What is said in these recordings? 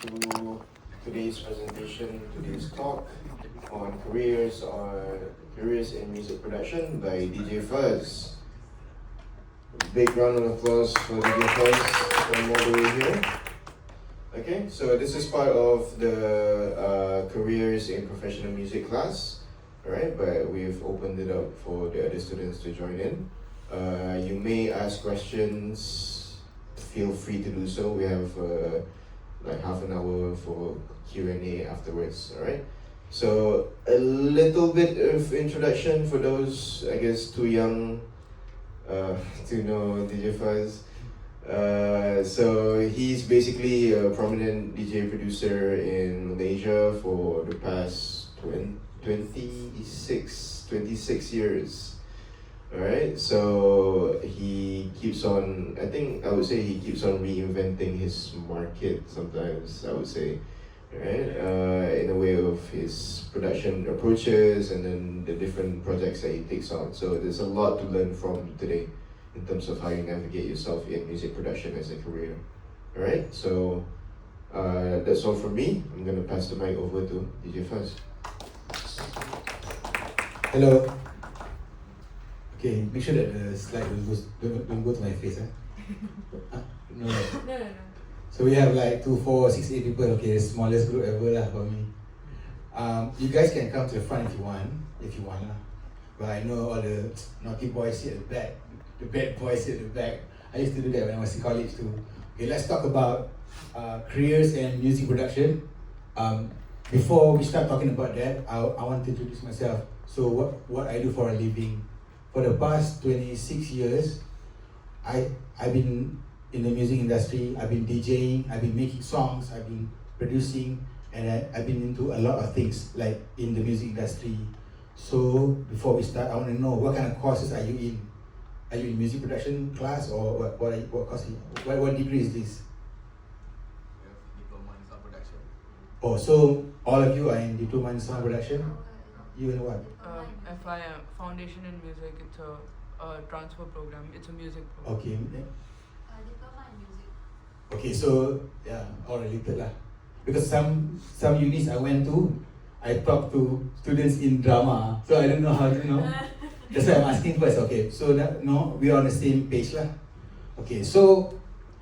to today's presentation, today's talk on careers in music production by DJ Fuzz. Big round of applause for DJ Fuzz from all the way here. Okay, so this is part of the careers in professional music class. Alright, but we've opened it up for the other students to join in. You may ask questions, feel free to do so. We have like half an hour for Q&A afterwards, alright? So a little bit of introduction for those, I guess, too young to know DJ Fuzz. So he's basically a prominent DJ producer in Malaysia for the past 26 years. Alright, so he keeps on, I would say he keeps on reinventing his market sometimes, I would say. Alright, in a way of his production approaches and then the different projects that he takes on. So there's a lot to learn from today in terms of how you navigate yourself in music production as a career. Alright, so that's all from me. I'm gonna pass the mic over to DJ Fuzz. Hello. Okay, make sure that the slide don't go to my face. No. So we have like 2, 4, 6, 8 people. Okay, the smallest group ever lah for me. You guys can come to the front if you want lah. But I know all the naughty boys sit at the back, the bad boys sit at the back. I used to do that when I was in college too. Okay, let's talk about careers and music production. Before we start talking about that, I want to introduce myself. So what I do for a living. For the past 26 years, I've been in the music industry. I've been DJing, I've been making songs, I've been producing, and I've been into a lot of things like in the music industry. So before we start, I want to know what kind of courses are you in? Are you in music production class or what course? What degree is this? We have diploma in sound production. Oh, so all of you are in diploma in sound production? You in what? FIM, Foundation in Music. It's a transfer program. It's a music program. Okay. Diploma in music. Okay, so yeah, all related lah. Because some unis I went to, I talked to students in drama, so I don't know how to know. That's why I'm asking first. Okay, so no, we are on the same page lah. Okay, so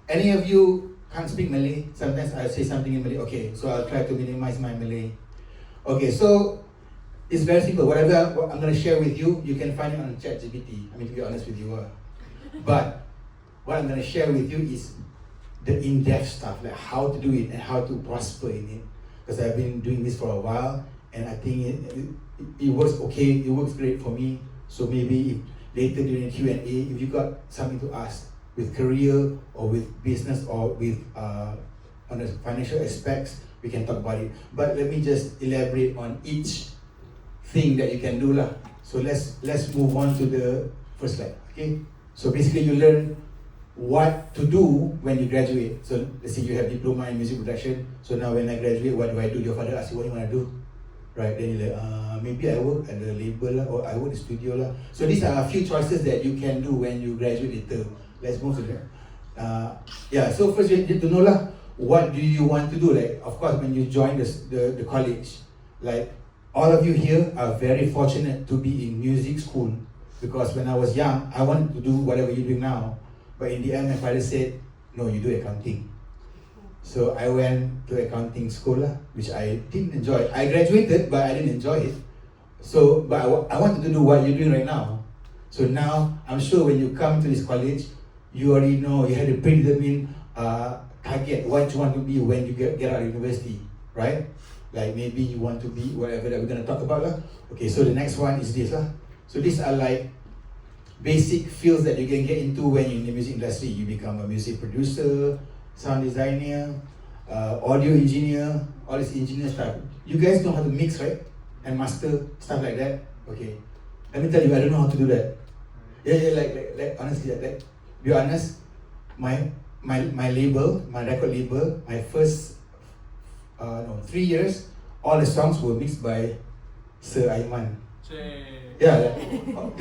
any of you can't speak Malay? Sometimes I'll say something in Malay. Okay, so I'll try to minimize my Malay. Okay, so it's very simple. Whatever I'm going to share with you, you can find it on ChatGPT. I mean, to be honest with you. But what I'm going to share with you is the in-depth stuff, like how to do it and how to prosper in it. Because I've been doing this for a while, and I think it works okay. It works great for me. So maybe if later during the Q&A, if you got something to ask with career or with business or with on the financial aspects, we can talk about it. But let me just elaborate on each thing that you can do lah. So let's move on to the first slide. Okay. So basically you learn what to do when you graduate. So let's say you have diploma in music production. So now when I graduate, what do? Your father asks you what you want to do, right? Then you're like, maybe I work at the label lah, or I work in the studio lah. So these are a few choices that you can do when you graduate later. Let's move to that. Yeah. So first you need to know lah, what do you want to do? Like, of course, when you join the college, like, all of you here are very fortunate to be in music school, because when I was young, I wanted to do whatever you're doing now. But in the end, my father said, no, you do accounting. So I went to accounting school, which I didn't enjoy. I graduated, but I didn't enjoy it. So, but I wanted to do what you're doing right now. So now, I'm sure when you come to this college, you already know, you had a predetermined target, what you want to be when you get out of university, right? Like maybe you want to be whatever that we're going to talk about lah. Okay, so the next one is this lah. So these are like basic fields that you can get into when you're in the music industry. You become a music producer, sound designer, audio engineer, all this engineer stuff. You guys know how to mix, right? And master, stuff like that. Okay, let me tell you, I don't know how to do that. Yeah, like honestly, like be honest, my label, my record label, my first 3 years, all the songs were mixed by Sir Aiman. Yeah,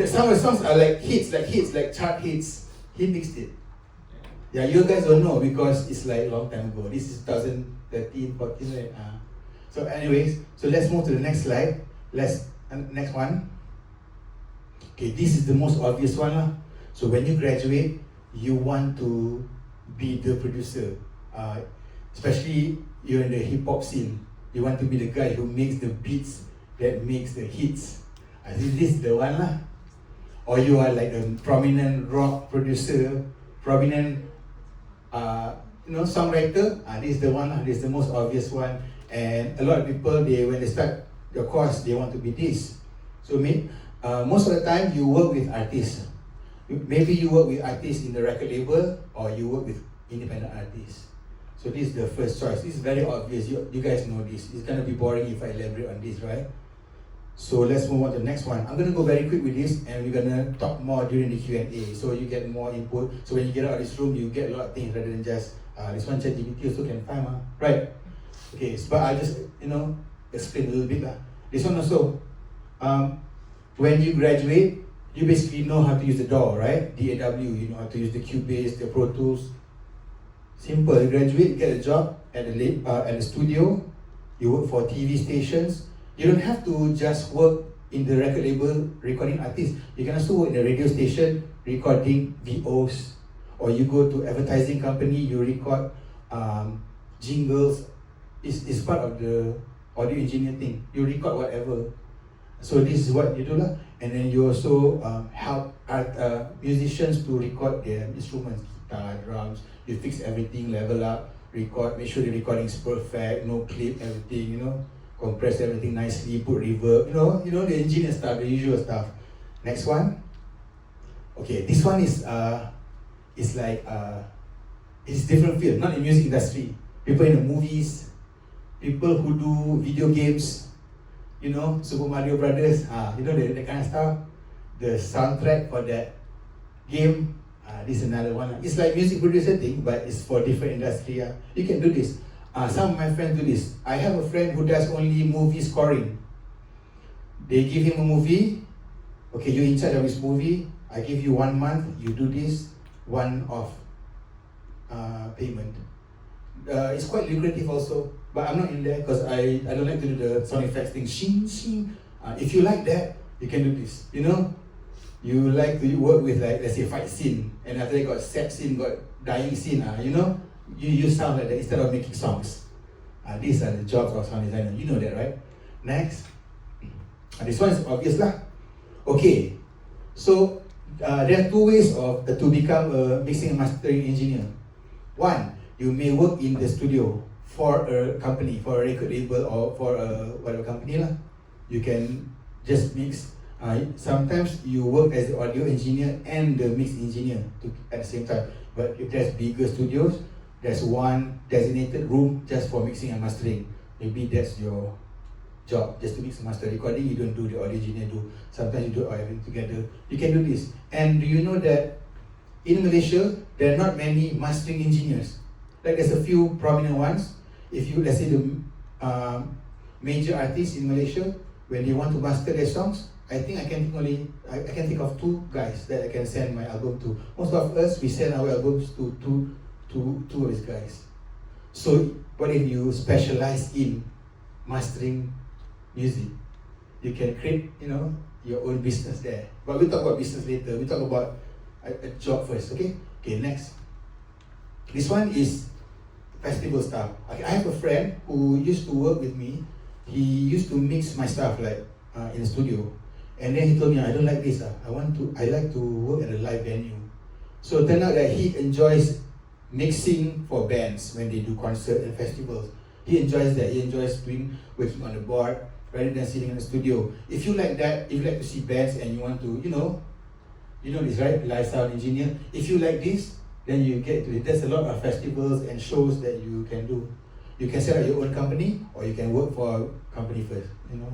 some of the songs are like hits, like chart hits. He mixed it. Yeah, you guys don't know because it's like a long time ago. This is 13, 14, right? So anyways, so let's move to the next slide. Next one. Okay, this is the most obvious one lah. So when you graduate, you want to be the producer. Especially you're in the hip hop scene. You want to be the guy who makes the beats that makes the hits. I think this is the one lah. Or you are like a prominent rock producer, prominent songwriter. This is the one lah. This is the most obvious one. And a lot of people, when they start the course, they want to be this. So most of the time you work with artists. Maybe you work with artists in the record label, or you work with independent artists. So this is the first choice. This is very obvious. You guys know this. It's gonna be boring if I elaborate on this, right? So let's move on to the next one. I'm gonna go very quick with this, and we're gonna talk more during the Q&A, so you get more input. So when you get out of this room, you get a lot of things rather than just this one ChatGPT also can find, right? Okay, but I'll just explain a little bit lah. This one also, when you graduate, you basically know how to use the DAW, right? DAW, you know how to use the Cubase, the Pro Tools. Simple. You graduate, get a job at the studio. You work for TV stations. You don't have to just work in the record label recording artists. You can also work in a radio station recording VOs, or you go to advertising company, you record jingles. It's part of the audio engineer thing. You record whatever. So this is what you do lah. And then you also help musicians to record their instruments, guitar, drums. You fix everything, level up, record, make sure the recording is perfect, no clip, everything, compress everything nicely, put reverb, the engineer stuff, the usual stuff. Next one. Okay, this one is like it's different field, not in music industry. People in the movies, people who do video games, Super Mario Brothers, that kind of stuff. The soundtrack for that game, this is another one. It's like music producer thing, but it's for different industry. You can do this. Some of my friends do this. I have a friend who does only movie scoring. They give him a movie. Okay, you're in charge of this movie. I give you 1 month. You do this one-off payment. It's quite lucrative also, but I'm not in there because I don't like to do the sound effects thing. Shing, shing. If you like that, you can do this. You like to work with, like, let's say, fight scene, and after they got set scene, got dying scene. You use sound like that instead of making songs. These are the jobs of sound designer. You know that, right? Next. This one is obvious lah. Okay. So there are two ways to become a mixing and mastering engineer. One, you may work in the studio for a company, for a record label, or for a whatever company lah. You can just mix. Sometimes you work as the audio engineer and the mix engineer at the same time. But if there's bigger studios, there's one designated room just for mixing and mastering. Maybe that's your job, just to mix and master. Recording, you don't do, the audio engineer do. Sometimes you do everything together. You can do this. And do you know that in Malaysia, there are not many mastering engineers? Like, there's a few prominent ones. If you, let's say, the major artists in Malaysia, when they want to master their songs, I think I can think of 2 guys that I can send my album to. Most of us, we send our albums to two of these guys. So what if you specialize in mastering music? You can create, your own business there. But we'll talk about business later. We'll talk about a job first, okay? Okay, next. This one is festival stuff. I have a friend who used to work with me. He used to mix my stuff, like in the studio. And then he told me, I don't like this. I like to work at a live venue. So it turned out that he enjoys mixing for bands when they do concerts and festivals. He enjoys that. He enjoys working on the board rather than sitting in the studio. If you like that, if you like to see bands and you want to, you know this, right? Live sound engineer. If you like this, then you get to it. There's a lot of festivals and shows that you can do. You can set up your own company, or you can work for a company first.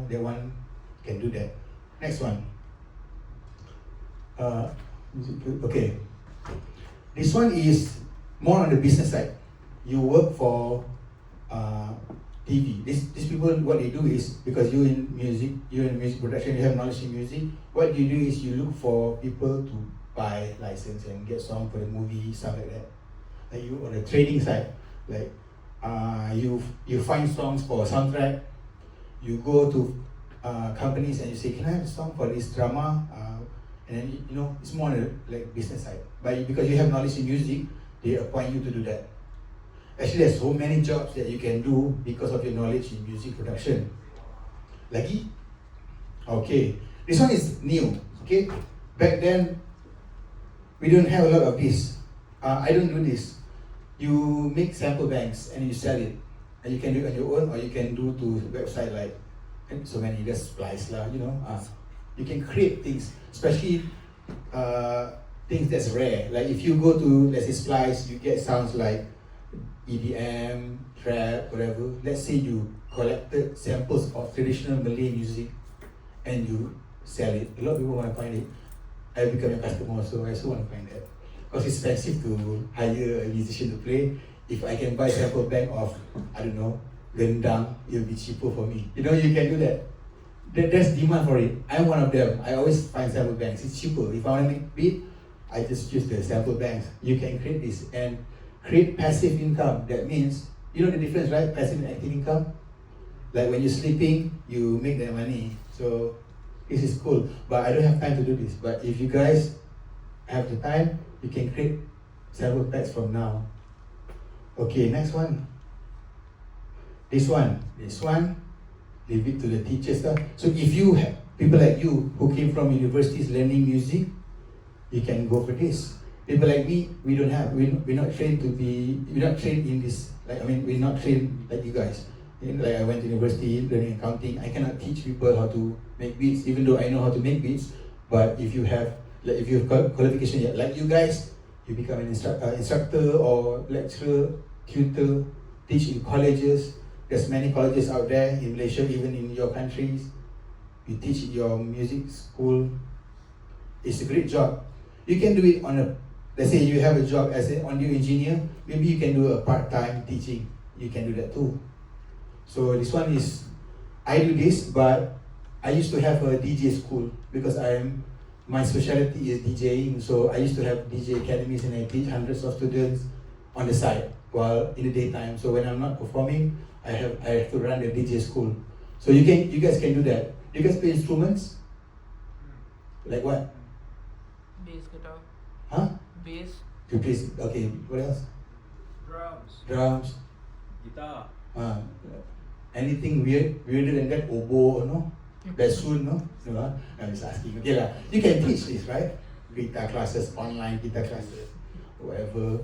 That one can do that. Next one. Okay. This one is more on the business side. You work for TV. These people, what they do is, because you're in music production, you have knowledge in music. What you do is you look for people to buy license and get song for the movie, stuff like that. Like you on the trading side, like you find songs for soundtrack. You go to companies and you say, can I have a song for this drama? And then it's more on the like business side. But because you have knowledge in music, they appoint you to do that. Actually, there's so many jobs that you can do because of your knowledge in music production. Lagi? Okay. This one is new. Okay. Back then, we don't have a lot of this. I don't do this. You make sample banks and you sell it. And you can do it on your own, or you can do to website like so many. Just splice lah, you can create things, especially things that's rare. Like if you go to, let's say, Splice, you get sounds like EDM, trap, whatever. Let's say you collected samples of traditional Malay music and you sell it. A lot of people want to find it. I become a customer, so I also want to find that. Because it's expensive to hire a musician to play. If I can buy sample bank of, I don't know, gendang, it'll be cheaper for me. You can do that. There's demand for it. I'm one of them. I always find sample banks. It's cheaper. If I want to make beat, I just use the sample banks. You can create this and create passive income. That means, you know the difference, right? Passive and active income. Like when you're sleeping, you make that money. So this is cool. But I don't have time to do this. But if you guys have the time, you can create sample packs from now. Okay, next one. This one, leave it to the teachers. So if you have people like you who came from universities learning music, you can go for this. People like me, we're not trained in this. We're not trained like you guys. Like I went to university learning accounting. I cannot teach people how to make beats, even though I know how to make beats. But if you have qualification like you guys, you become an instructor or lecturer, tutor, teach in colleges. There's many colleges out there in Malaysia, even in your countries. You teach in your music school. It's a great job. You can do it let's say you have a job as an audio engineer, maybe you can do a part-time teaching. You can do that too. So this one is, I do this, but I used to have a DJ school because my specialty is DJing. So I used to have DJ academies and I teach hundreds of students on the side while in the daytime. So when I'm not performing, I have to run the DJ school. So you guys can do that. You guys play instruments? Like what? Bass guitar. Huh? Bass. You play, okay, what else? Drums. Guitar. Anything weirder than that? Oboe, no? Bassoon, no? No, I'm just asking. Okay lah. You can teach this, right? Guitar classes, online guitar classes, whatever.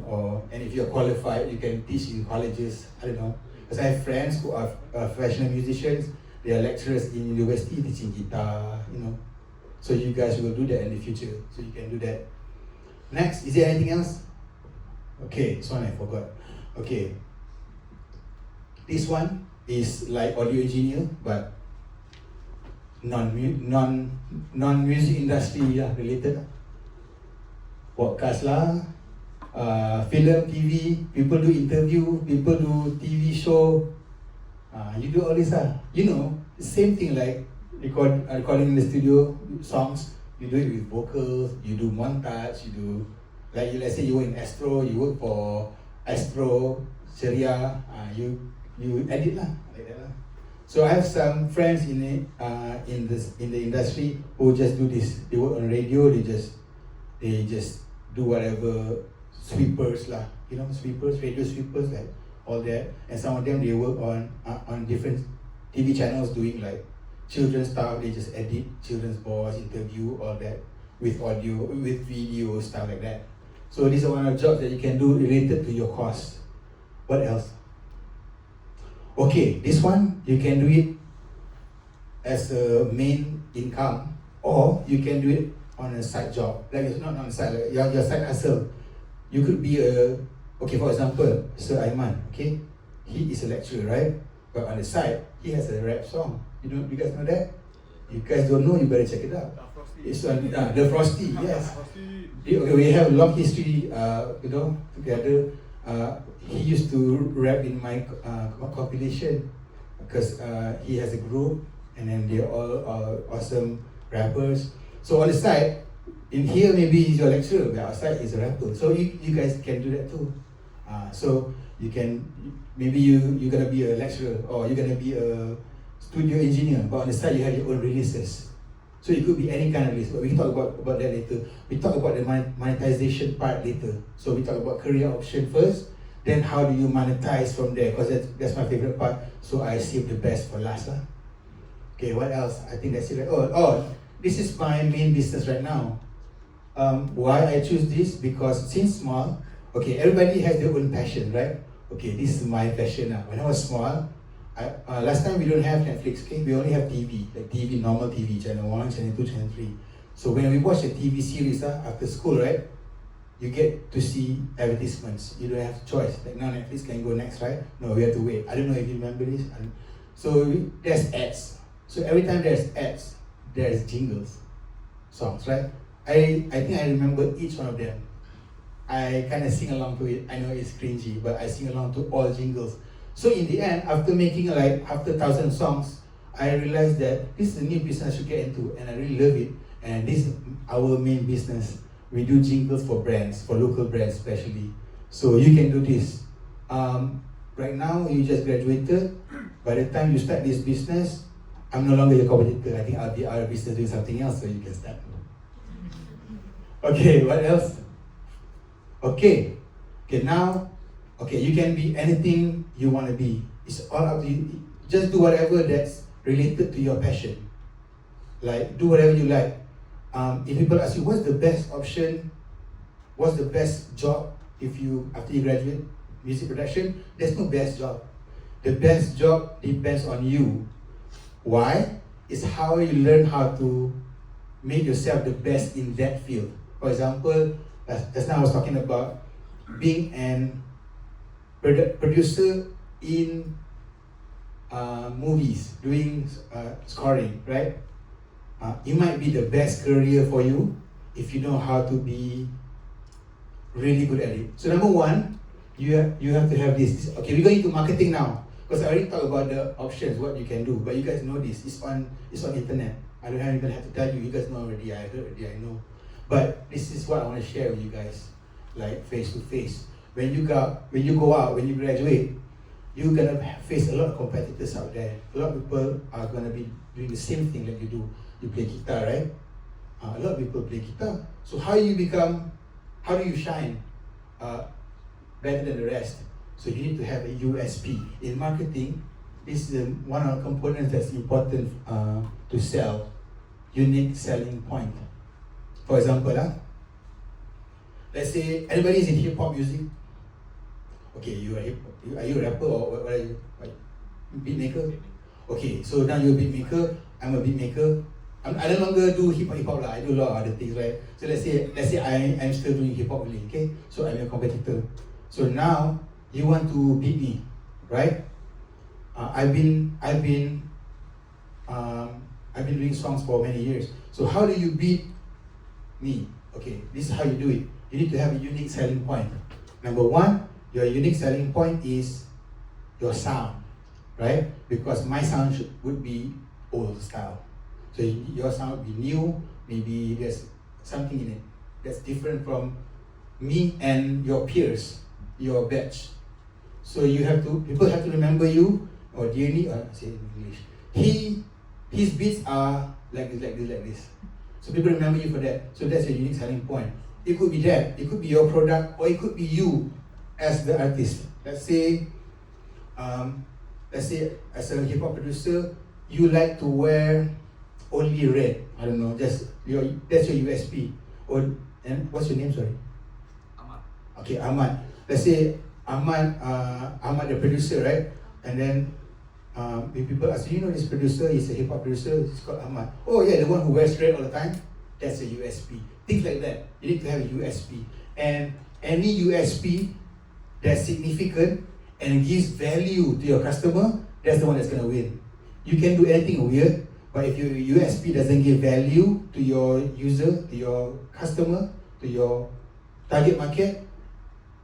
And if you're qualified, you can teach in colleges. I don't know. Because I have friends who are professional musicians. They are lecturers in university teaching guitar. So you guys will do that in the future. So you can do that. Next, is there anything else? Okay, this one I forgot. Okay. This one is like audio engineer, but non-music industry related. Podcast lah, film, TV, people do interview, people do TV show. You do all this same thing like recording in the studio, songs. You do it with vocals, you do montage, you do like let's say you work in Astro, you work for Astro, Ceria, you edit lah, like that lah. So I have some friends in the industry who just do this. They work on radio. They just do whatever, sweepers lah, sweepers, radio sweepers, like all that. And some of them they work on different TV channels doing like children's stuff. They just edit children's voice, interview, all that with audio, with video, stuff like that. So these are one of the jobs that you can do related to your course. What else? Okay, this one, you can do it as a main income, or you can do it on a side job. Like it's not on a side, like your side hustle. You could be for example, Sir Aiman, okay? He is a lecturer, right? But on the side, he has a rap song. You guys know that? You guys don't know, you better check it out. It's on the Frosty, yes. We have a long history, together. He used to rap in my compilation because he has a group and then they're all awesome rappers. So on the side, in here maybe he's your lecturer, but outside he's a rapper. So you guys can do that too. So You can, maybe you're gonna be a lecturer or you're gonna be a studio engineer, but on the side you have your own releases. So it could be any kind of release, but we can talk about that later. We talk about the monetization part later. So we talk about career option first, then how do you monetize from there? Because that's my favorite part. So I save the best for last. Okay, what else? I think that's it. Oh, this is my main business right now. Why I choose this? Because since small, okay, everybody has their own passion, right? Okay, this is my passion now. When I was small, last time we don't have Netflix, okay? We only have TV, like TV, normal TV, channel 1, channel 2, channel 3. So when we watch a TV series after school, right? You get to see advertisements. You don't have choice. Like now Netflix can go next, right? No, we have to wait. I don't know if you remember this. So there's ads. So every time there's ads, there's jingles, songs, right? I think I remember each one of them. I kind of sing along to it. I know it's cringy, but I sing along to all jingles. So in the end, after making after 1,000 songs, I realized that this is a new business I should get into, and I really love it. And this is our main business. We do jingles for brands, for local brands especially. So you can do this. Right now, you just graduated. By the time you start this business, I'm no longer your competitor. I think I'll be out of business doing something else, so you can start. Okay, what else? Okay, now, you can be anything you want to be. It's all up to you. Just do whatever that's related to your passion. Like, do whatever you like. If people ask you, what's the best option? What's the best job after you graduate music production? There's no best job. The best job depends on you. Why? It's how you learn how to make yourself the best in that field. For example, just now I was talking about being an producer in movies, doing scoring, right? It might be the best career for you if you know how to be really good at it. So number one, you have to have this. Okay, we're going into marketing now. Because I already talked about the options, what you can do. But you guys know this. It's on internet. I don't even have to tell you. You guys know already. I heard already. I know. But this is what I want to share with you guys, like face to face. When you go out, when you graduate, you're gonna face a lot of competitors out there. A lot of people are gonna be doing the same thing that you do. You play guitar, right? A lot of people play guitar. So how do you shine better than the rest? So you need to have a USP. In marketing, this is one of the components that's important to sell. Unique selling point. For example, let's say anybody is in hip hop music. Okay, are you a rapper or what are you? Beat maker? Okay, so now you're a beat maker. I'm a beat maker. I no longer do hip hop lah. I do a lot of other things, right? So let's say I'm still doing hip hop only. Okay, so I'm a competitor. So now you want to beat me, right? I've been doing songs for many years. So how do you beat me? Okay, this is how you do it. You need to have a unique selling point. Number one, your unique selling point is your sound, right? Because my sound would be old style. So your sound would be new. Maybe there's something in it that's different from me and your peers, your batch. So people have to remember you, or dearly, or say it in English. His beats are like this. So people remember you for that. So that's a unique selling point. It could be that, it could be your product, or it could be you as the artist. Let's say as a hip hop producer, you like to wear only red. I don't know, that's your USP. And what's your name, sorry? Ahmad. Okay, Ahmad. Let's say Ahmad the producer, right? And then when people ask, you know this producer, he's a hip hop producer, he's called Ahmad. Oh yeah, the one who wears red all the time? That's a USP. Things like that. You need to have a USP. And any USP that's significant and gives value to your customer, that's the one that's gonna win. You can do anything weird, but if your USP doesn't give value to your user, to your customer, to your target market,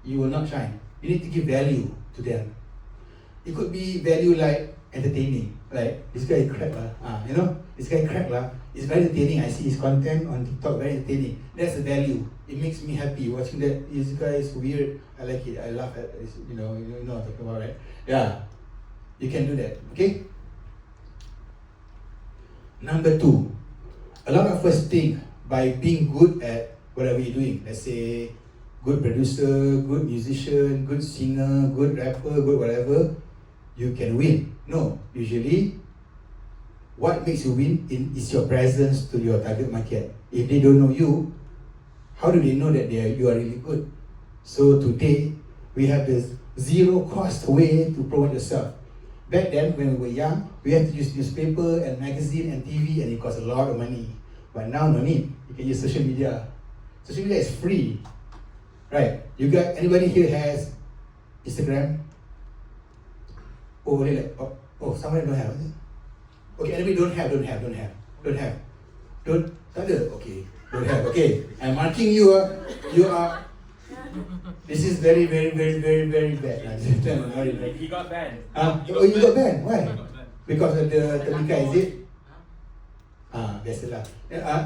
you will not shine. You need to give value to them. It could be value like entertaining. Like this guy crack lah, you know, this guy crack lah. It's very entertaining. I see his content on TikTok, very entertaining. That's the value. It makes me happy watching that. This guy is weird. I like it. I laugh at it. You know what I'm talking about, right? Yeah, you can do that. Okay. Number 2, a lot of us think by being good at whatever you're doing, let's say good producer, good musician, good singer, good rapper, good whatever, you can win. No, usually what makes you win is your presence to your target market. If they don't know you, how do they know that you are really good? So today we have this zero cost way to promote yourself. Back then, when we were young, we had to use newspaper and magazine and TV, and it cost a lot of money. But now, no need. You can use social media. Social media is free, right? You got anybody here has Instagram? Oh, really? Like, oh, someone don't have. Is it? Okay, anybody don't have. Tak ada. Okay, don't have. Okay, I'm marking you. You are. This is very bad. He got banned. Oh, you got banned? Why? Because of the Termika, is it? Biasalah.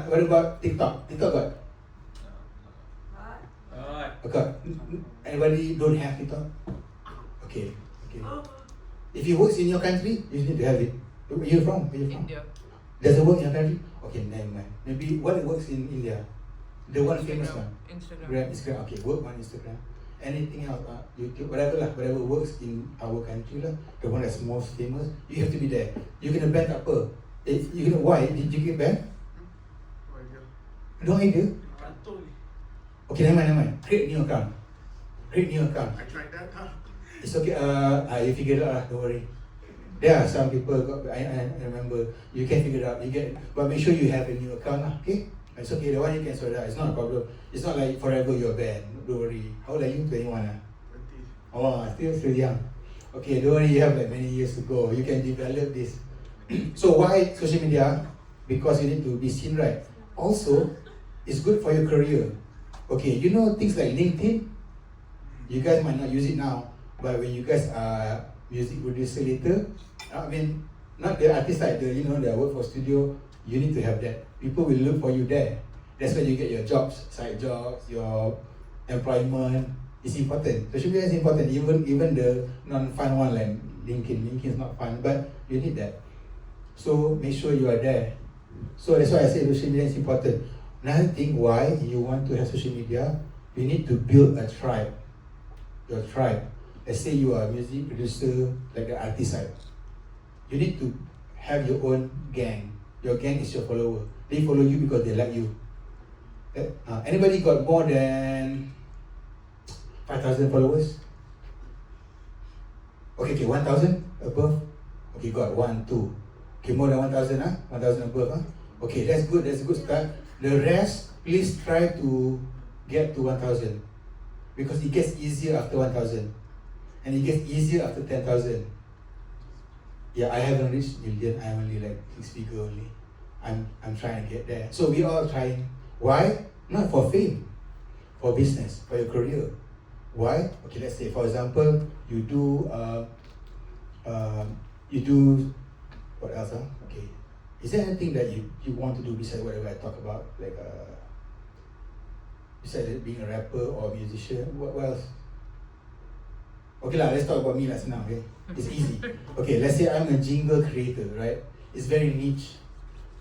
What about TikTok? TikTok got? Okay. Anybody don't have TikTok? Okay. If it works in your country, you need to have it. Where you from? India. Does it work in your country? Okay, never mind. Maybe what works in India? The one famous one. Instagram. Okay, work on Instagram. Anything else? YouTube, whatever works in our country lah. The one that's most famous. You have to be there. You can ban apa? Why did you get banned? No idea. Okay, never mind. Create new account. I tried that. It's okay. You figure it out. Don't worry. There are some people. I remember. You can figure it out. But make sure you have a new account lah. Okay. It's okay, the one you can sort out, it's not a problem. It's not like forever you're banned, don't worry. How old are you? 21 ah? 20. Oh, still young. Okay, don't worry, you have like many years to go. You can develop this. So why social media? Because you need to be seen, right? Also, it's good for your career. Okay, you know things like LinkedIn? You guys might not use it now, but when you guys are music producer later, I mean, not the artist like the work for studio, you need to have that. People will look for you there. That's where you get your jobs, side jobs, your employment. It's important. Social media is important. Even the non-fun one like LinkedIn. LinkedIn is not fun, but you need that. So make sure you are there. So that's why I say social media is important. Another thing why you want to have social media, you need to build a tribe. Your tribe. Let's say you are a music producer, like the artist side. You need to have your own gang. Your gang is your follower. They follow you because they like you. Anybody got more than 5,000 followers? Okay, 1,000 above? Okay, got 1, 2. Okay, more than 1,000, 1,000 above, Okay, that's good a good start. The rest, please try to get to 1,000. Because it gets easier after 1,000. And it gets easier after 10,000. Yeah, I haven't reached million. I'm only like 6 figure only. I'm trying to get there. So we all trying. Why? Not for fame, for business, for your career. Why? Okay, let's say for example, you do what else? Okay, is there anything that you want to do besides whatever I talk about, like besides being a rapper or a musician? What else? Okay lah, let's talk about me last now. Okay, it's easy. Okay, let's say I'm a jingle creator, right? It's very niche.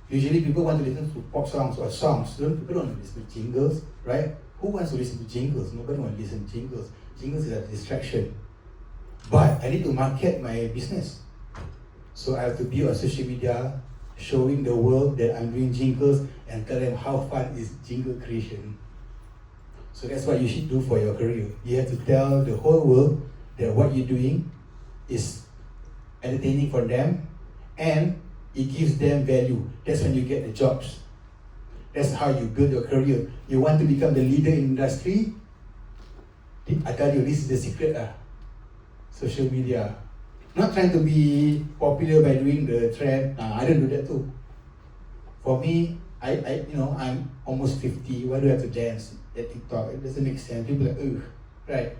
Usually people want to listen to pop songs or songs. People don't want to listen to jingles, right? Who wants to listen to jingles? Nobody wants to listen to jingles. Jingles is a distraction. But I need to market my business. So I have to be on social media, showing the world that I'm doing jingles and tell them how fun is jingle creation. So that's what you should do for your career. You have to tell the whole world that what you're doing is entertaining for them and it gives them value. That's when you get the jobs. That's how you build your career. You want to become the leader in industry? I tell you, this is the secret. Social media. Not trying to be popular by doing the trend. I don't do that too. For me, I'm almost 50. Why do I have to dance at TikTok? It doesn't make sense. People are like, right?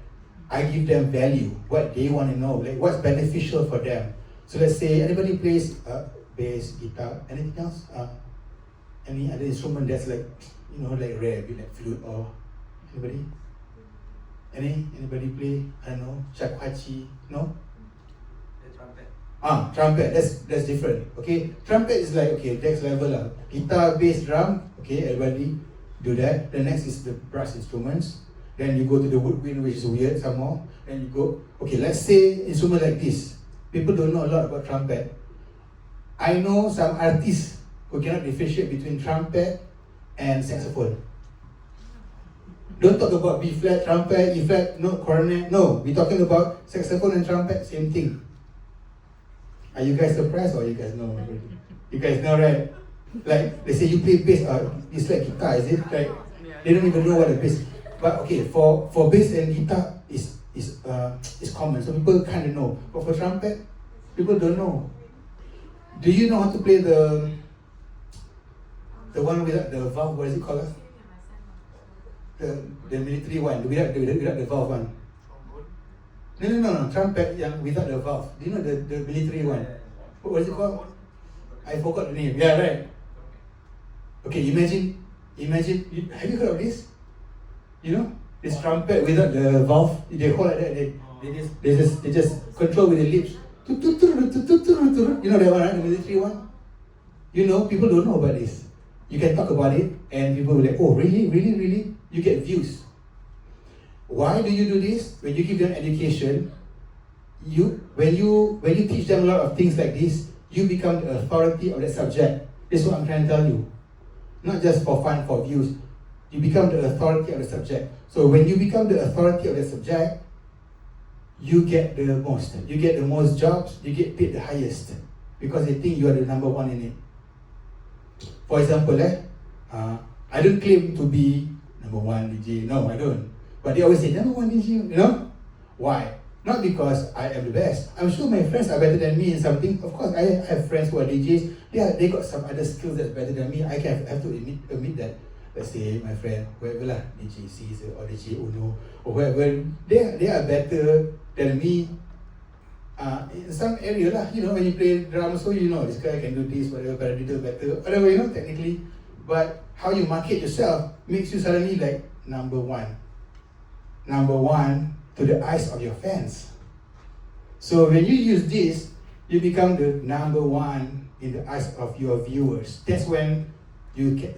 I give them value, what they want to know, like what's beneficial for them. So let's say anybody plays bass, guitar, anything else? Any other instrument that's like, like rare, a bit like flute or anybody? Anybody play? I don't know, shakuhachi? No? The trumpet. Trumpet. That's different. Okay, trumpet is like next level lah. Guitar, bass, drum. Okay, everybody do that. The next is the brass instruments. Then you go to the woodwind, which is weird some more. Then you go. Okay, let's say instrument like this. People don't know a lot about trumpet. I know some artists who cannot differentiate between trumpet and saxophone. Don't talk about B flat, trumpet, E flat, no, cornet. No, we're talking about saxophone and trumpet, same thing. Are you guys surprised or you guys know? You guys know, right? Like, they say you play bass, it's like guitar, is it? Like, they don't even know what a bass. But okay, for bass and guitar is common, so people kind of know. But for trumpet, people don't know. Do you know how to play the one without the valve? What is it called? The military one, without the valve one. No, trumpet yang without the valve. Do you know the military one? What was it called? I forgot the name. Yeah, right. Okay, imagine. Have you heard of this? You know, this trumpet without the valve. They hold like that. They just control with the lips. You know that one, right? The military one. You know, people don't know about this. You can talk about it, and people will like, oh, really? You get views. Why do you do this? When you give them education, when you teach them a lot of things like this, you become the authority of that subject. That's what I'm trying to tell you. Not just for fun, for views. You become the authority of the subject. So when you become the authority of the subject, you get the most. You get the most jobs, you get paid the highest. Because they think you are the number one in it. For example, I don't claim to be number one DJ. No, I don't. But they always say, number one DJ, you know? Why? Not because I am the best. I'm sure my friends are better than me in something. Of course, I have friends who are DJs. They got some other skills that's better than me. I have to admit that. Let's say my friend, whoever lah, DJ Caesar or DJ Uno or whoever, they are better than me in some area lah. You know, when you play drums, so you know this guy can do this, whatever, but I do better, whatever, you know, technically. But how you market yourself makes you suddenly like number one to the eyes of your fans. So when you use this, you become the number one in the eyes of your viewers. That's when you get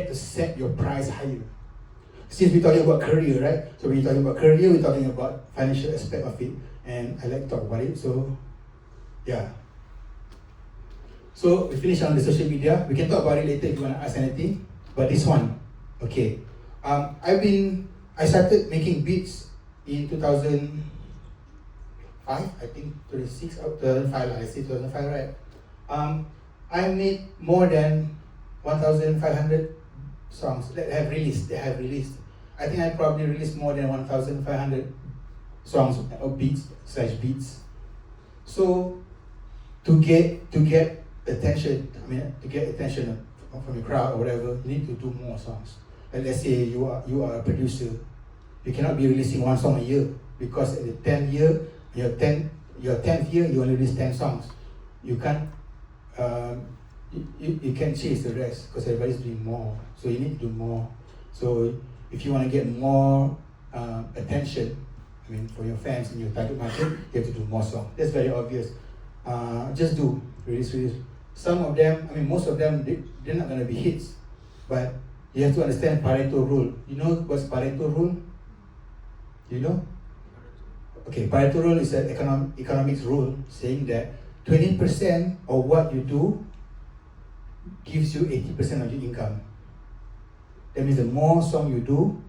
to set your price higher. Since we're talking about career, right? So when you're talking about career, we're talking about financial aspect of it. And I like to talk about it, so yeah. So we finish on the social media. We can talk about it later if you want to ask anything. But this one, okay. I started making beats in 2005, I think 2005, I say 2005, right? I made more than 1,500 songs that have released. I think I probably released more than 1,500 songs or beats. So to get attention, to get attention from the crowd or whatever, you need to do more songs. Like let's say you are a producer, you cannot be releasing one song a year because at the 10th year, your 10th year, you only release 10 songs. You can't you can't chase the rest because everybody's doing more. So you need to do more. So if you want to get more attention, for your fans in your target market, you have to do more songs. That's very obvious. Just do release. Some of them, most of them, they're not going to be hits. But you have to understand Pareto rule. You know what's Pareto rule? You know? Okay, Pareto rule is an economics rule saying that 20% of what you do gives you 80% of your income. That means the more song you do,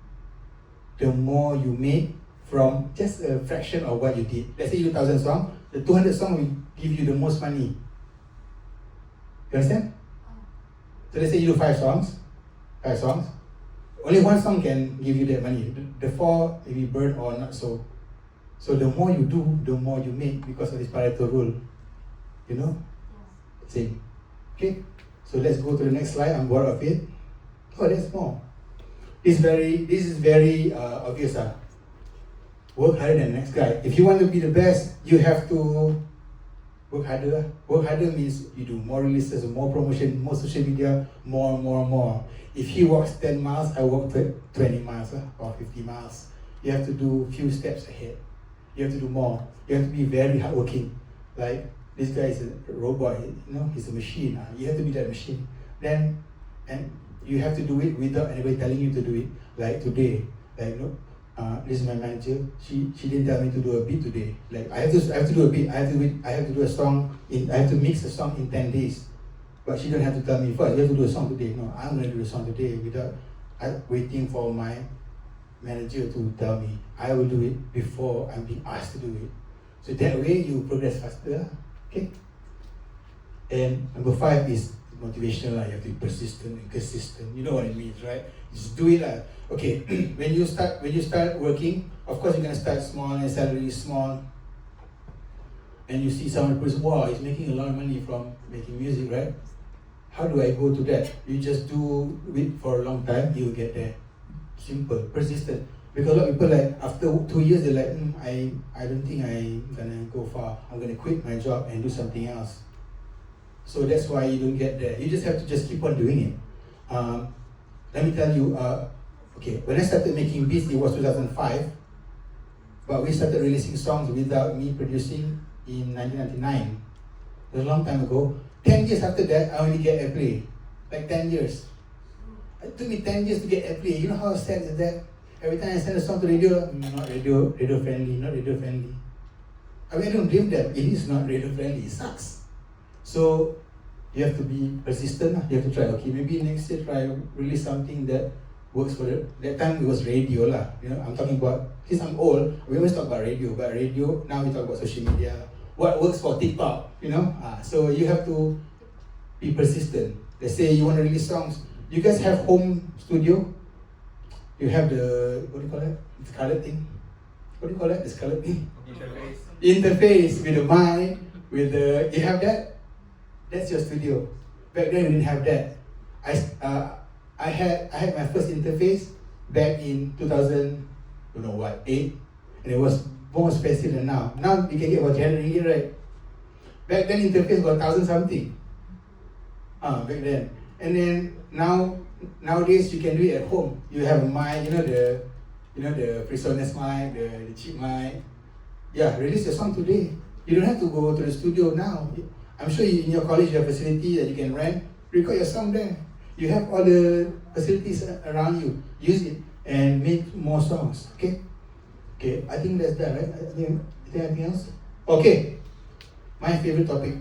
the more you make from just a fraction of what you did. Let's say you do 1,000 songs, the 200 songs will give you the most money. You understand? So let's say you do 5 songs, only one song can give you that money. The 4 maybe burn or not so. So the more you do, the more you make because of this Pareto rule. You know? Same. Okay? So let's go to the next slide. I'm bored of it. Oh, there's more. This is very obvious. Work harder than the next guy. If you want to be the best, you have to Work harder. Work harder means you do more releases, more promotion, more social media, more and more and more. If he walks 10 miles, I walk 20 miles or 50 miles. You have to do few steps ahead. You have to do more. You have to be very hardworking. Like this guy is a robot, he's a machine. You have to be that machine. And you have to do it without anybody telling you to do it. Like today, this is my manager. She didn't tell me to do a beat today. Like I have to do a beat. I have to do a song. I have to mix a song in 10 days. But she don't have to tell me first. You have to do a song today. No, I'm gonna do a song today without waiting for my manager to tell me. I will do it before I'm being asked to do it. So that way you progress faster. Okay. And number 5 is motivational. You have to be persistent and consistent. You know what it means, right? Just do it. Okay. when you start working, of course you're gonna start small and salary is small. And you see someone who's he's making a lot of money from making music, right? How do I go to that? You just do it for a long time, you'll get there. Simple, persistent. Because a lot of people after 2 years they're like, I don't think I'm gonna go far. I'm gonna quit my job and do something else. So that's why you don't get there. You just have to just keep on doing it. Let me tell you, when I started making beats, it was 2005. But we started releasing songs without me producing in 1999. It was a long time ago. 10 years after that, I only get airplay. Like 10 years. It took me 10 years to get airplay. You know how sad is that? Every time I send a song to radio, not radio friendly. I mean, I don't blame them. It is not radio friendly. It sucks. So you have to be persistent. You have to try. Okay, maybe next year try release something that works for it. That time it was radio lah. I'm talking about. Since I'm old, we always talk about radio. But radio now we talk about social media. What works for TikTok? So you have to be persistent. Let's say you want to release songs. You guys have home studio. You have the what do you call it? The scarlet thing. What do you call it? The scarlet thing. Interface with the mic, with the. You have that. That's your studio. Back then we didn't have that. I had my first interface back in 2000, 8, and it was more expensive than now. Now you can get about 300 ringgit, right? Back then interface was 1,000 something. Back then, and then nowadays you can do it at home. You have a mic, the Presonus mic, the cheap mic. Yeah, release your song today. You don't have to go to the studio now. I'm sure in your college you have a facility that you can rent. Record your song there. You have all the facilities around you. Use it and make more songs. Okay, I think that's that, right? Is there anything else? Okay, my favorite topic.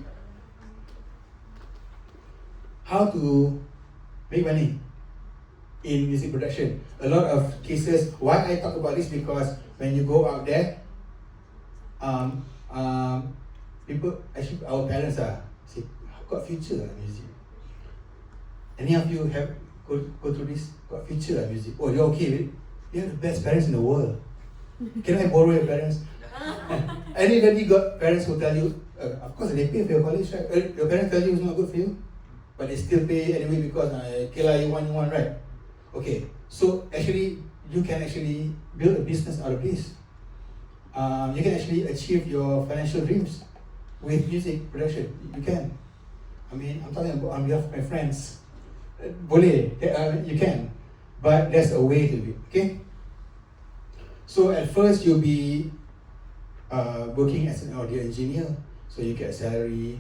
How to make money in music production. A lot of cases. Why I talk about this, because when you go out there, people, actually our parents say, got future in music. Any of you have go through this? Got future in music? Oh, you're okay with it? You have the best parents in the world. Can I borrow your parents? Anybody got parents who tell you, of course they pay for your college, right? Your parents tell you it's not good for you, but they still pay anyway because you want, right? Okay, so actually you can actually build a business out of this. You can actually achieve your financial dreams with music production. You can. I mean, I'm talking about on behalf of my friends. Boleh, you can, but there's a way to do it. Okay. So at first you'll be working as an audio engineer, so you get a salary.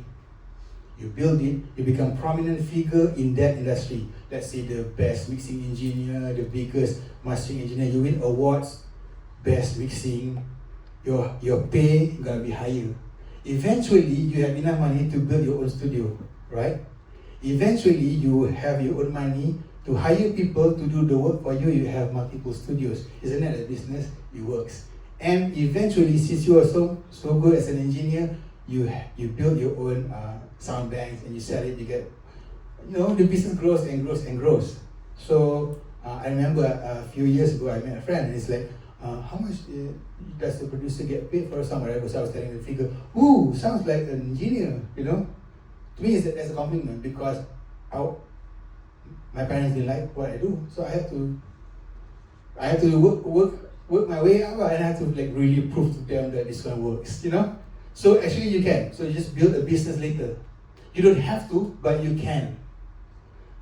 You build it, you become prominent figure in that industry. Let's say the best mixing engineer, the biggest mastering engineer. You win awards, best mixing. Your pay gonna be higher. Eventually, you have enough money to build your own studio, right? Eventually, you have your own money to hire people to do the work for you. You have multiple studios. Isn't that a business? It works. And eventually, since you are so good as an engineer, you build your own sound banks and you sell it. You get, the business grows and grows and grows. So I remember a few years ago, I met a friend and it's like, how much does the producer get paid for a song? So I was telling the figure, ooh, sounds like an engineer, To me, that's a compliment because my parents didn't like what I do, so I had to work my way up, and I had to really prove to them that this one works, So actually you can. So you just build a business later. You don't have to, but you can.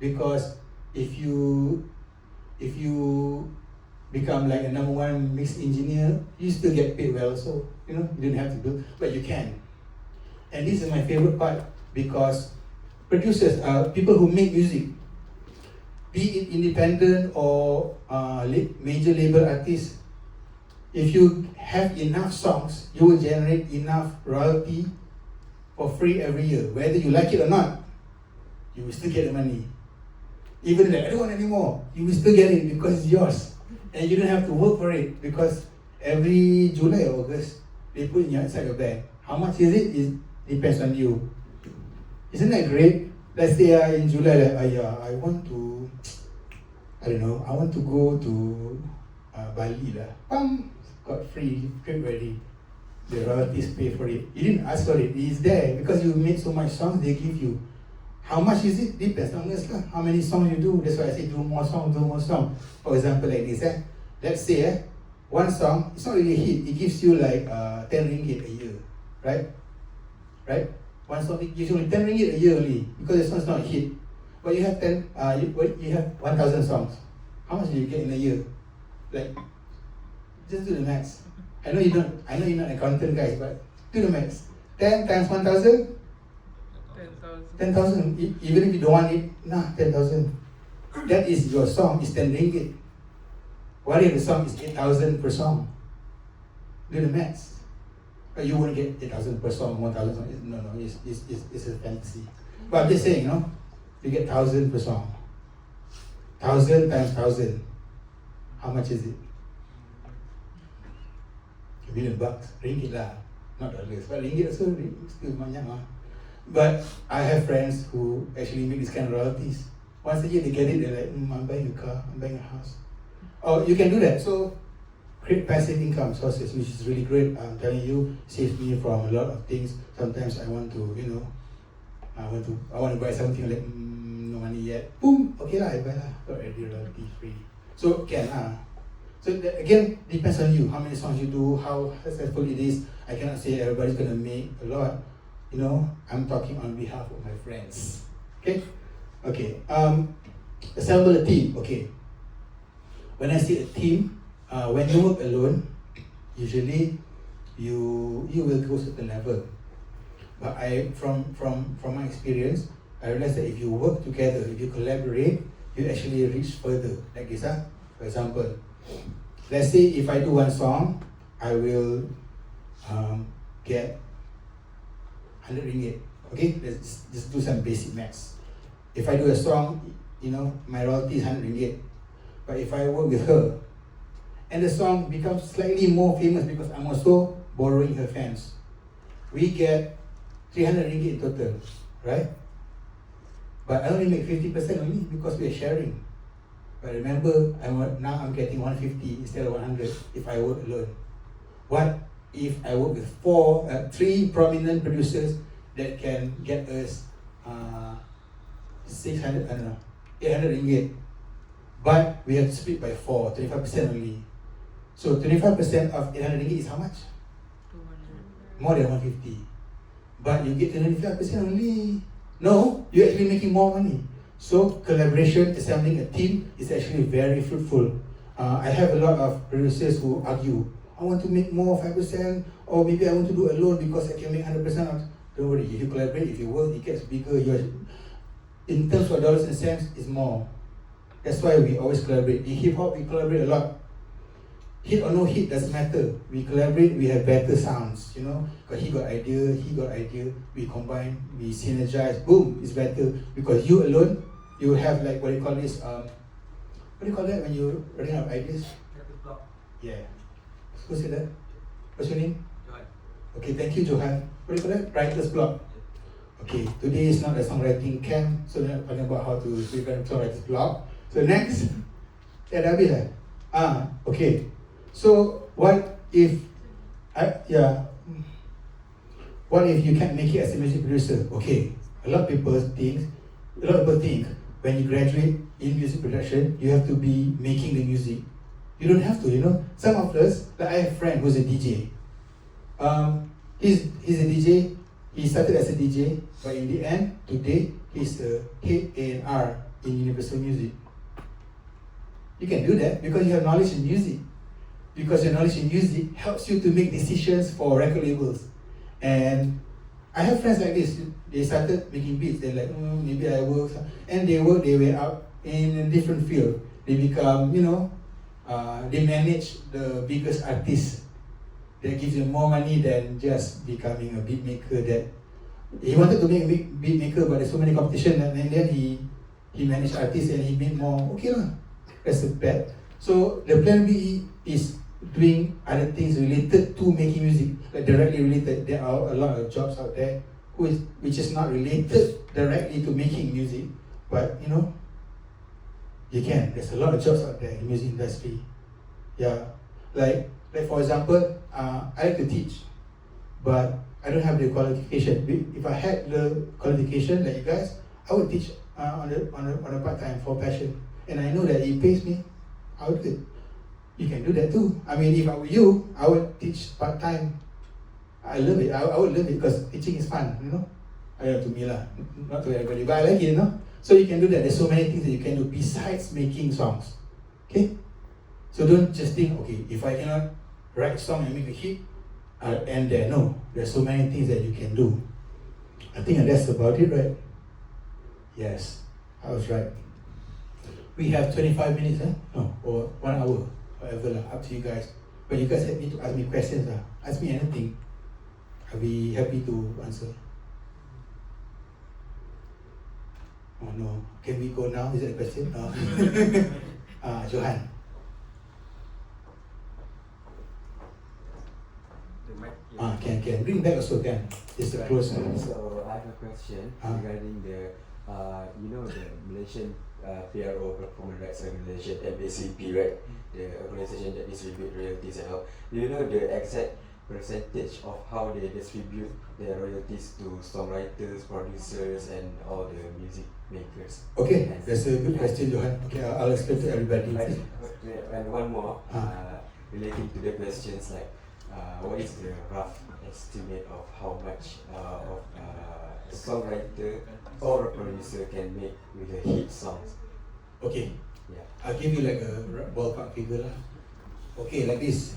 Because if you become like a #1 mix engineer, you still get paid well. So you don't have to build, but you can. And this is my favorite part because producers are people who make music, be it independent or major label artists. If you have enough songs, you will generate enough royalty for free every year. Whether you like it or not, you will still get the money. Even if I don't want anymore, you will still get it because it's yours. And you don't have to work for it because every July or August, they put in inside your bank. How much is it? It depends on you. Isn't that great? Let's say in July, I want to, I want to go to Bali lah. Bam! Got free, trip ready. The royalties pay for it. You didn't ask for it. It's there because you made so much songs. They give you. How much is it? Depends on us lah. How many songs you do? That's why I say do more songs. For example, like this. Let's say one song. It's not really a hit. It gives you like 10 ringgit a year, right? Right? One song it gives you only 10 ringgit a year only because the song's not a hit. But you have 1,000 songs. How much do you get in a year? Like, just do the maths. I know you're not an accountant guys, but do the maths. 10 times 1,000? 10,000. Even if you don't want it, 10,000. That is your song, is 10 ringgit. What if the song is 8,000 per song? Do the maths. But you won't get 8,000 per song, 1,000 songs. No, it's a fantasy. But I'm just saying, you get 1,000 per song. 1,000 times 1,000. How much is it? $1 million. Ringgit lah. Not dollars. But ringgit also still banyak lah. But I have friends who actually make this kind of royalties. Once a year they get it, they're like, I'm buying a car, I'm buying a house. Oh, you can do that. So create passive income sources, which is really great. I'm telling you, saves me from a lot of things. Sometimes I want to, I want to buy something like no money yet. Boom, okay lah, I buy lah. Already royalty free. So can So that, again, depends on you. How many songs you do, how successful it is. I cannot say everybody's gonna make a lot. I'm talking on behalf of my friends. Okay. Assemble a team. Okay. When I say a team, when you work alone, usually you will go to certain level. But from my experience, I realized that if you work together, if you collaborate, you actually reach further. Like this, for example, let's say if I do one song, I will get 100 ringgit. Okay, let's just do some basic maths. If I do a song, my royalty is 100 ringgit. But if I work with her, and the song becomes slightly more famous because I'm also borrowing her fans, we get 300 ringgit in total, right? But I only make 50% only because we are sharing. But remember, now I'm getting 150 instead of 100 if I work alone. What if I work with 3 prominent producers that can get us 800 ringgit, but we have to split by 4, 25% only. So 25% of 800 ringgit is how much? 200. More than 150. But you get 25% only. No, you're actually making more money. So collaboration, assembling a team is actually very fruitful. I have a lot of producers who argue, I want to make more 5%, or maybe I want to do alone because I can make 100% of. Don't worry, if you collaborate, if you work, it gets bigger. In terms of dollars and cents, it's more. That's why we always collaborate. In hip hop, we collaborate a lot. Hit or no hit doesn't matter. We collaborate, we have better sounds, Because he got idea, we combine, we synergize, boom, it's better. Because you alone, you have like, what do you call this? What do you call that when you're running out of ideas? Yeah. Who said that? What's your name? Johan. Okay, thank you, Johan. What do you call that? Writer's block. Okay, today is not a songwriting camp, so we're not talking about how to prevent songwriter's block. So next, okay. So what if you can't make it as a music producer? Okay, a lot of people think when you graduate in music production, you have to be making the music. You don't have to, Some of us, like I have a friend who's a DJ. He's a DJ. He started as a DJ, but in the end, today he's the head A&R in Universal Music. You can do that because you have knowledge in music. Because your knowledge in music helps you to make decisions for record labels. And I have friends like this. They started making beats. They're like, maybe I work, and they work their way up in a different field. They become, they manage the biggest artists. That gives you more money than just becoming a beat maker. That he wanted to make a beat maker, but there's so many competition, and then he managed artists and he made more. Okay lah, that's a bet. So the plan B is doing other things related to making music, like directly related. There are a lot of jobs out there which is not related directly to making music, but you can. There's a lot of jobs out there in the music industry. Yeah, like for example, I like to teach, but I don't have the qualification. If I had the qualification like you guys, I would teach on a part-time for passion, and I know that it pays me. I would do it. You can do that too. I mean, if I were you, I would teach part-time. I love it. I would love it because teaching is fun, I don't know, to me lah, not to everybody, but I like it, So you can do that. There's so many things that you can do besides making songs. Okay? So don't just think, okay, if I cannot write a song and make a hit, I'll end there. No, there's so many things that you can do. I think that's about it, right? Yes, I was right. We have 25 minutes, No, or 1 hour, whatever lah, up to you guys. But you guys need to ask me questions, Ask me anything. I'll be happy to answer. Oh no, can we go now? Is that a question? No. Johan. The mic. Can. Bring back also can. It's the close one. So I have a question regarding the the Malaysian PRO, Performance Rights Organization, MACP, right? The organization that distribute royalties and all. Do you know the exact percentage of how they distribute their royalties to songwriters, producers, and all the music makers? Okay, that's a good question, Johan. Okay, I'll explain to everybody. And one more, relating to the questions, like what is the rough estimate of how much of a songwriter or a producer can make with a hit songs? Okay, Yeah. I'll give you like a ballpark figure lah. Okay, like this.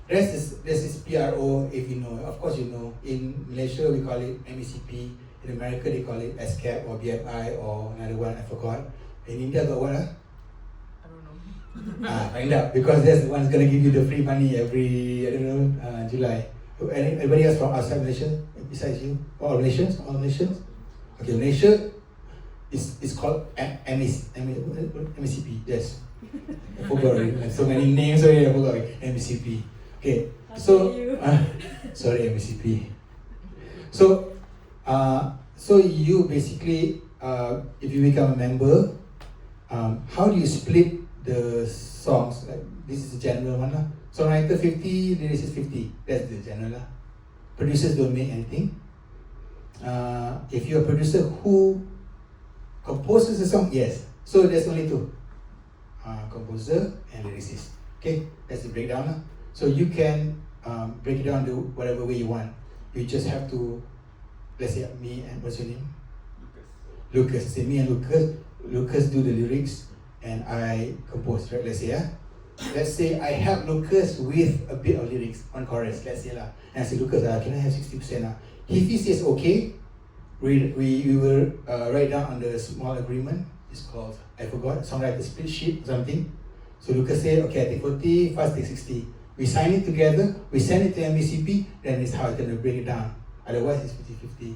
This is PRO, if you know. Of course you know. In Malaysia we call it MECP. In America they call it SCAP or BMI or another one I forgot. In India got what? I don't know. Find out, because that's the one's gonna give you the free money every July. Anybody else from outside Malaysia besides you? All Malaysians? All Malaysians? Okay, Malaysia is called MECP. Yes. I forgot already. So many names already. I forgot. MECP. Okay. So sorry, MECP. So you basically if you become a member, how do you split the songs? Like this is the general one lah. Songwriter 50, lyricist 50. That's the general lah. Producers don't make anything. If you're a producer who composes a song, yes. So there's only two. Composer and lyricist. Okay, that's the breakdown lah. So you can break it down to whatever way you want. You just have to, let's say me and what's your name? Lucas. Say me and Lucas do the lyrics and I compose, right? Let's say I help Lucas with a bit of lyrics on chorus, let's say lah. And I say, Lucas, can I have 60% lah? If he says okay, we will write down on the small agreement. It's called, I forgot, songwriter split sheet or something. So Lucas say, okay, I take 40, Fuzz take 60. We sign it together, we send it to MECP, then it's how it's going to break it down. Otherwise it's 50-50.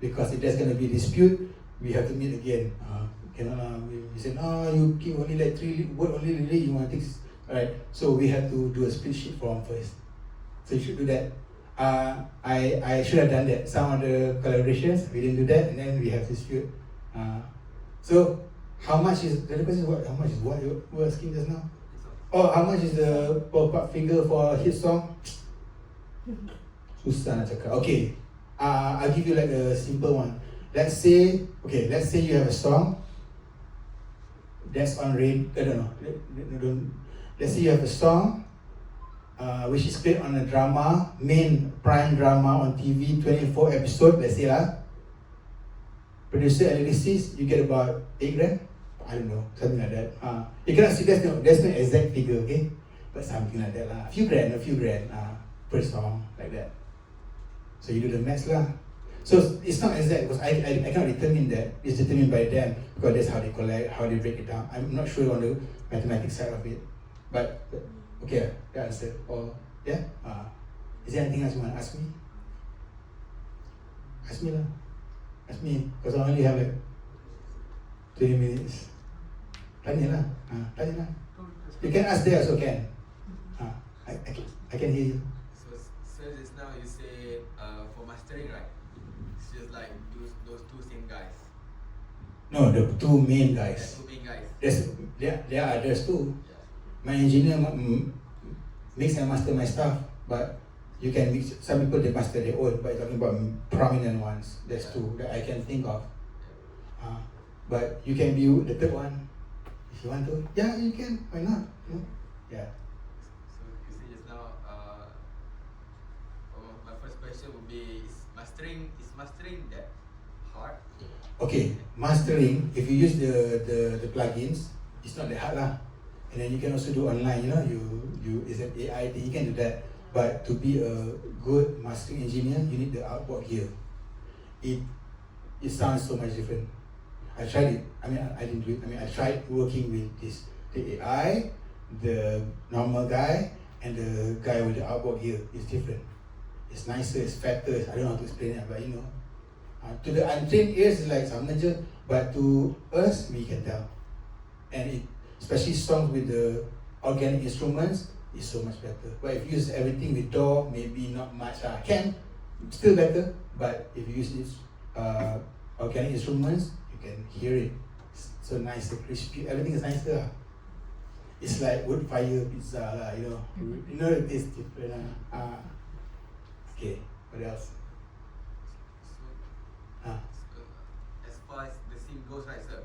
Because if there's going to be a dispute, we have to meet again. We said, no, you keep only like 3 word only, really, you want to take. Alright, so we have to do a split sheet form first. So you should do that. I should have done that. Some of the collaborations, we didn't do that, and then we have dispute. So how much is the question? What? How much is what you were asking just now? Oh, how much is the ballpark figure for a hit song? Susah nak cakap. Okay, I'll give you like a simple one. Let's say you have a song that's on radio. I don't know. Let's say you have a song which is played on a drama, main prime drama on TV, 24 episode, let's say lah. Producer and lyricist, you get about 8 grand. I don't know, something like that. You cannot see, there's no exact figure, okay? But something like that lah. A few grand per song, like that. So you do the maths lah. So it's not exact because I cannot determine that. It's determined by them because that's how they collect, how they break it down. I'm not sure on the mathematics side of it. But okay, that answer. Or yeah? Is there anything else you want to ask me? Ask me lah. Ask me, because I only have like 20 minutes. Tanya lah. Tanya lah. You can ask there also can. I can hear you. So just now you say for mastering, right? It's just like those two same guys. No, the two main guys. The two main guys. There are others too. Yeah. My engineer mix and master my stuff, but you can mix. Some people they master their own, but talking about prominent ones. There's two that I can think of. But you can be the third one if you want to. Yeah, you can. Why not? Yeah. So you see just now, my first question would be: is mastering that hard? Okay, mastering. If you use the plugins, it's not that hard lah. And then you can also do online. You is an AI thing. You can do that. But to be a good mastering engineer, you need the outboard gear. It sounds so much different. I tried it. I mean, I didn't do it. I mean, I tried working with the AI, the normal guy, and the guy with the outboard gear. It's different. It's nicer. It's fatter. I don't know how to explain it, but you know, to the untrained ears, it's like sama je. But to us, we can tell. And especially songs with the organic instruments. Is so much better. But if you use everything with DAW, maybe not much. Can still better. But if you use this organic instruments, you can hear it. It's so nice, crispy. Everything is nicer. It's like wood fire pizza lah. You know it tastes different. Okay. What else? So, as far as the scene goes, right, sir?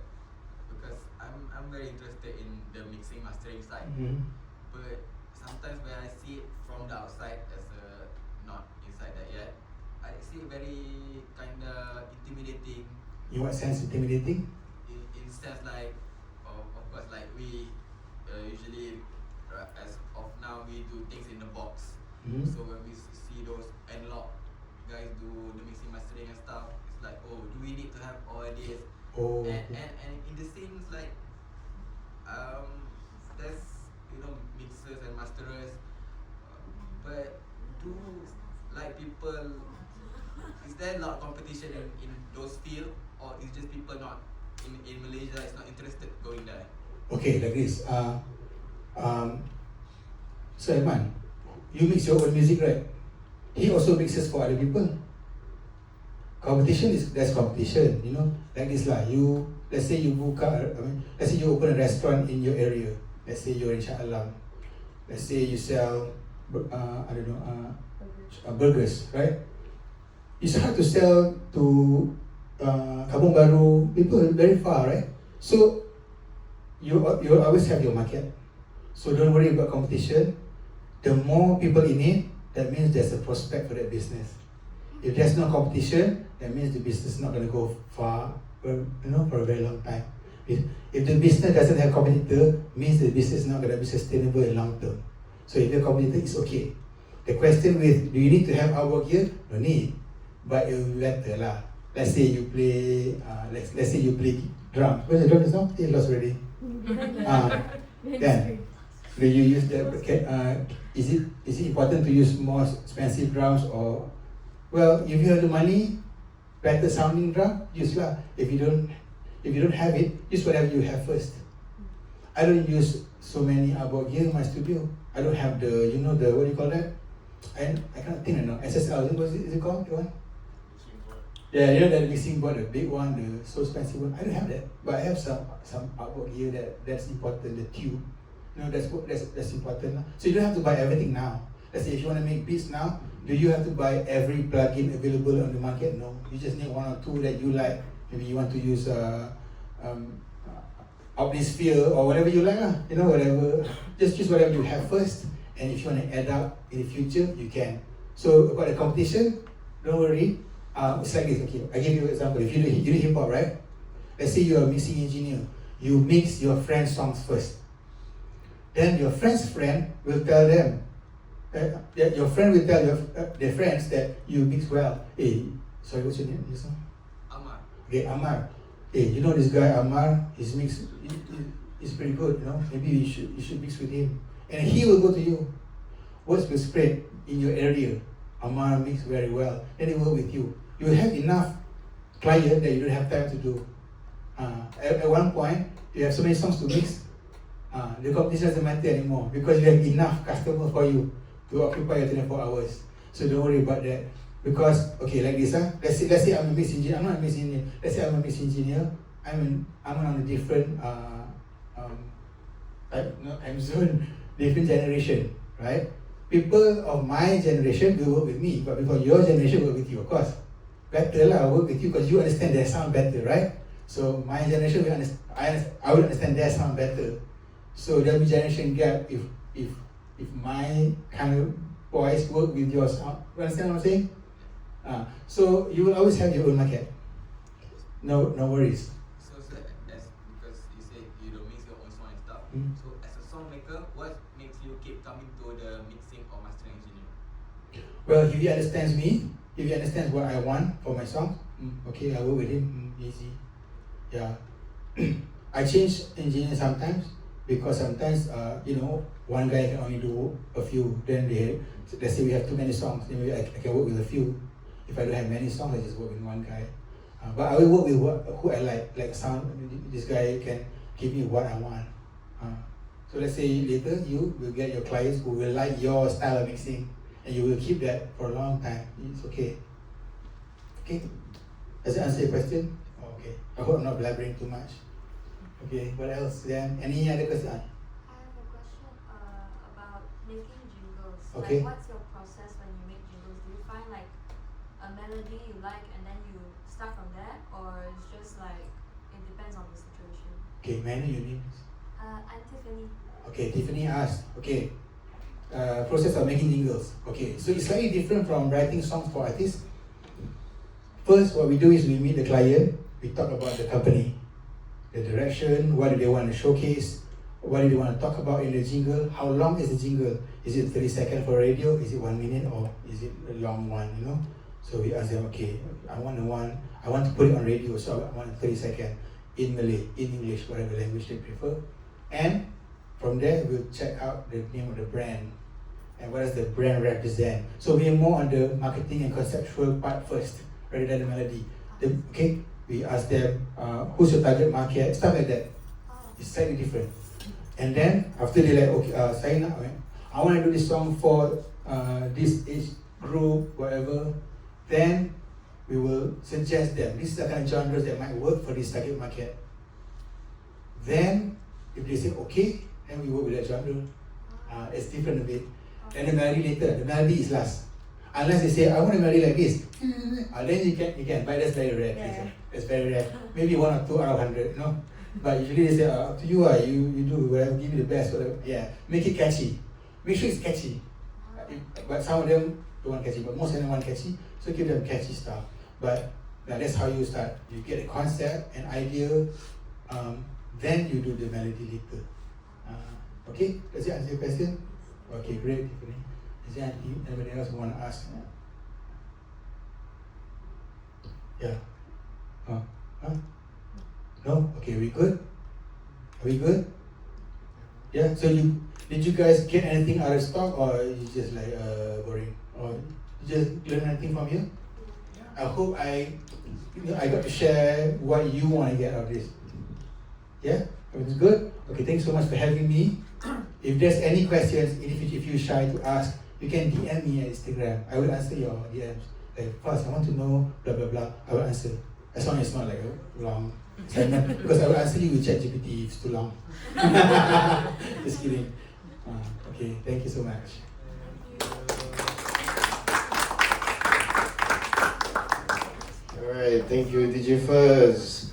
Because I'm very interested in the mixing mastering side. But sometimes when I see it from the outside as a not inside that yet, I see it very kinda intimidating. In what sense intimidating? In sense like, of course, like we usually as of now we do things in the box. So when we see those analog guys do the mixing mastering and stuff, it's like, oh, do we need to have all this? Oh. And in the scenes like there's mixers and masterers, but do like people, is there a lot of competition in those fields, or is just people not in Malaysia is not interested going there? Okay, like this. So Edman, you mix your own music, right? He also mixes for other people. Competition there's competition, like this lah. Let's say you let's say you open a restaurant in your area. Let's say you're in Shah Alam. Let's say you sell, burgers, right? It's hard to sell to Kampung Baru people very far, right? So you always have your market. So don't worry about competition. The more people in it, that means there's a prospect for that business. If there's no competition, that means the business is not going to go far, for a very long time. If the business doesn't have competitor, means the business is not going to be sustainable in long term. So if the competitor is okay. The question with, do you need to have outwork here? No need, but it will be better lah. Let's say you play, let's say you play drum. Where's the drum is now? It lost already. Then, do you use that? Is it important to use more expensive drums or? Well, if you have the money, better sounding drum, use lah. If you don't have it, use whatever you have first. I don't use so many outboard gear in my studio. I don't have the, the what do you call that? I can't think now. SSL, is it called? The one? Yeah, that mixing board, the big one, the so expensive one. I don't have that, but I have some outboard gear that's important. The tube, that's important. So you don't have to buy everything now. Let's say if you want to make beats now, do you have to buy every plugin available on the market? No, you just need one or two that you like. Maybe you want to use Omnisphere or whatever you like, whatever. Just choose whatever you have first, and if you want to add up in the future, you can. So about the competition, don't worry. It's like this. Okay, I give you an example. If you do hip hop, right? Let's say you're a mixing engineer. You mix your friend's songs first. Then your friend's friend will tell them. Your friend will tell their friends that you mix well. Hey, sorry, what's your name? Amar. Okay, Amar. Hey, you know this guy Amar? His mix is pretty good. You know, maybe you should mix with him. And he will go to you. Words will spread in your area. Amar mix very well. Then he will work with you. You will have enough client that you don't have time to do. At one point, you have so many songs to mix. The competition doesn't matter anymore because you have enough customers for you to occupy your 24 hours. So don't worry about that. Because okay, like this, let's say I'm a mix engineer. I'm not a mix engineer. Let's say I'm a mix engineer. I'm on a different time zone, different generation, right? People of my generation will work with me, but people of your generation will work with you, of course. Better lah, work with you because you understand their sound better, right? So my generation will I will understand their sound better. So there'll be generation gap if my kind of voice work with your sound. You understand what I'm saying? So you will always have your own market. No worries. So as because you say you don't mix your own song and stuff. Mm. So as a song maker, what makes you keep coming to the mixing or mastering engineer? Well, if he understands me, if he understands what I want for my song, okay, I work with him, easy. Yeah. I change engineer sometimes because sometimes, one guy can only do a few. Then let's say we have too many songs, then maybe I can work with a few. If I don't have many songs, I just work with one guy. But I will work with who I like sound. This guy can give me what I want. So let's say later you will get your clients who will like your style of mixing, and you will keep that for a long time. It's okay. Okay. Does it answer your question? Okay. I hope I'm not blabbering too much. Okay. What else? Then any other question? I have a question about making jingles. Okay. Like, what's your process when you make jingles? Do you find like a melody you like and then you start from there, or it's just like it depends on the situation? Okay. May I know your name? I'm Tiffany. Okay. Tiffany asked. Okay. Process of making jingles. Okay. So it's slightly different from writing songs for artists. First, what we do is we meet the client. We talk about the company, the direction, what do they want to showcase, what do they want to talk about in the jingle, how long is the jingle, is it 30 seconds for radio, is it 1 minute, or is it a long one, So we ask them, okay, I want to put it on radio, so I want 30 seconds in Malay, in English, whatever language they prefer. And from there, we'll check out the name of the brand and what does the brand represent. So we're more on the marketing and conceptual part first, rather than the melody. Okay, we ask them, who's your target market, stuff like that. It's slightly different. And then after they like, okay, sign up, I want to do this song for this age group, whatever. Then we will suggest them, this is the kind of genres that might work for this target market. Then if they say okay, then we work with that genre. It's different a bit. And the melody later, the melody is last. Unless they say, I want a melody like this, then you can, but that's very rare. Yeah. That's very rare. Maybe 1 or 2 out of 100, But usually they say, up to you, you do whatever, give me the best, whatever. Yeah, make it catchy. Make sure it's catchy. But some of them don't want catchy, but most of them want catchy, so give them catchy stuff. But that's how you start. You get a concept, an idea, then you do the melody later. Okay, does it answer your question? Okay, great. Is there anybody else who want to ask? Yeah. Huh? No? Okay, we good? Are we good? Yeah, so did you guys get anything out of stock, or you just like boring? Or you just learn anything from here? I hope I got to share what you want to get out of this. Yeah? Everything's good? Okay, thanks so much for having me. If there's any questions, if you're shy to ask, you can DM me at Instagram. I will answer your DMs. Like, first, I want to know, blah, blah, blah. I will answer. As long as it's not like a long segment. Because I will answer you with ChatGPT if it's too long. Just kidding. Okay, thank you so much. Alright, thank you, DJ Fuzz.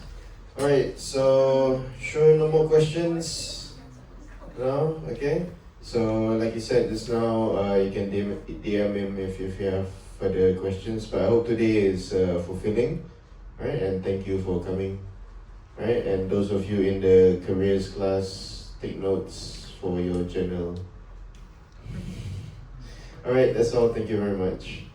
Alright, so sure, no more questions? No? Okay. So like you said just now, you can DM him if you have further questions. But I hope today is fulfilling, right? And thank you for coming, right? And those of you in the careers class, take notes for your journal. Alright, that's all. Thank you very much.